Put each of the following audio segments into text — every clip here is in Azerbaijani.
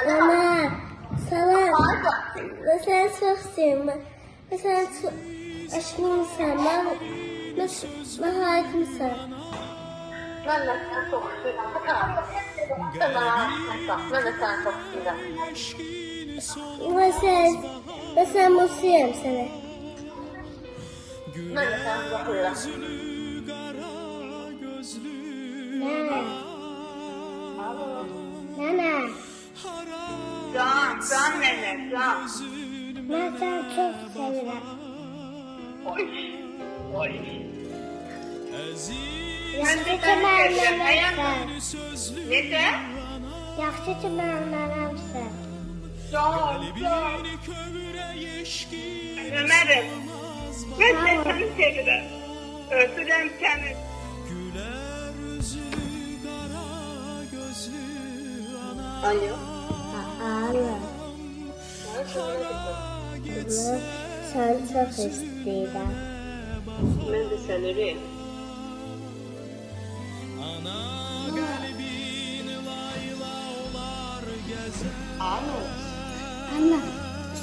Ana, salam. Ben seni çok seviyorum. Ben seni çok aşkımsan. Ben haykımsan. Ben de seni çok istiyorum. Sen bana aşkımsan. Ben de seni çok istiyorum. Ben seni mutluyum sana. Ben de seni çok istiyorum. Nana. Can benim, can. Ben seni çok seviyorum. Oy. Yaxşı ki mənimsən. Necə? Yaxşı ki mənimsən. Can. Ömer'im. Ben de seni seviyorum. Öpürüm seni. Alo. Alo. Səni çox istəyirəm. Ben de seni. Anne,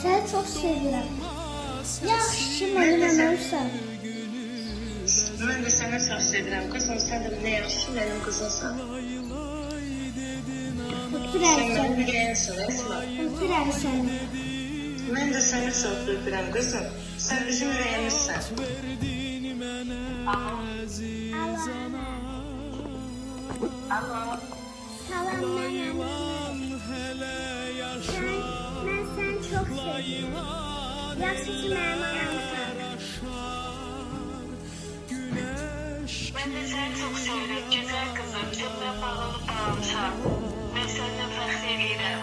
səni çox sevirəm. Yaxşı ki mənimsən. Ben de seni çok seviyorum kızım. Sen de ne yaxşı benim kızımsan. Öpürəm Sen səni. benim yüreğimsin Esma. Öpürəm səni. Ben de seni çok öpürüm kızım. Sen bizim yüreğimizsin. Allah. Salam mənəm. Mən səni çox sevirəm. Yaxşı ki mənim anamsan. Ben de seni çok seviyorum güzel kızım. Seninle bağlanıp bağlanmışam. Ben senden fərq edirəm.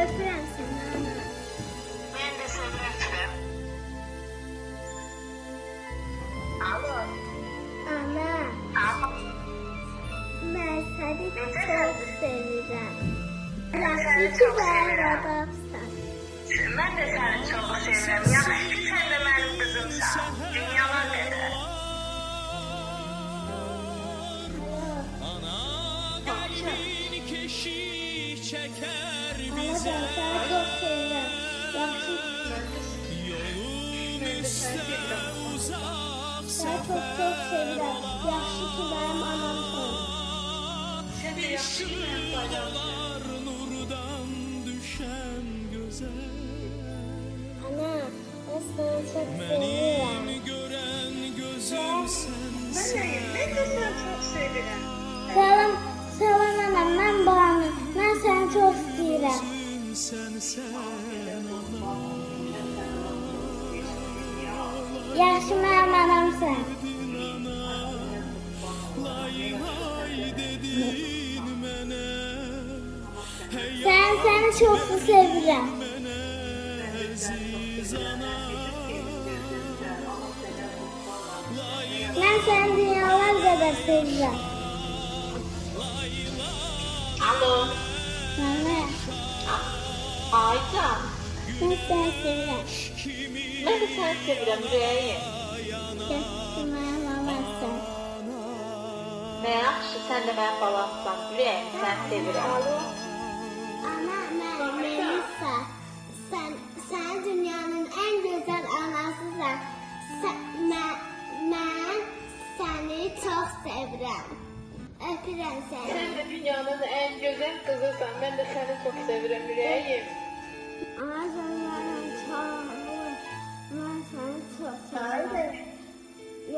Öpürəm səni ana. Ben de seni öpürüm. Alo. Ana, Alo. mən səni çox sevirəm. Yaxşı ki mənim adamsan. Ben de seni çok seviyorum. Yaxşı ki sen de benim kızımsan. Dünyalar kadar. Ana, mən səni çox sevirəm. Yaxşı Ben de seni seviyorum. səni çox sevirəm. Yaxşı ki mənim anamsan. Sen de yaxşı ki benim bacımsın. Ana, mən səni çox sevirəm. Ben de seni çok seviyorum. Salam, salam ana, mən Banu. Mən səni çox istəyirəm. Yaxşı mənim anamsan. Səni çox sevirəm. Mən səni dünyalar qədər sevirəm. Alo. Ana, Aycan. mən səni sevirəm. Ben de seni seviyorum yüreğim. Yaxşı mənim anamsan. Ne yaxşı sen de benim balamsan. Yüreğim seni seviyorum. Ana, mən Melisa. Sən dünyanın ən gözəl anasısan. Mən səni çox sevirəm. Öpürəm səni. Sen de dünyanın en güzel kızısan. Ben de seni çok seviyorum yüreğim. Anacanlarım çox. Mən səni çox sevirəm.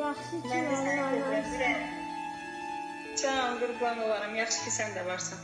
Yaxşı ki mənim anamsan. Can qurban olarım. Yaxşı ki sen de varsan.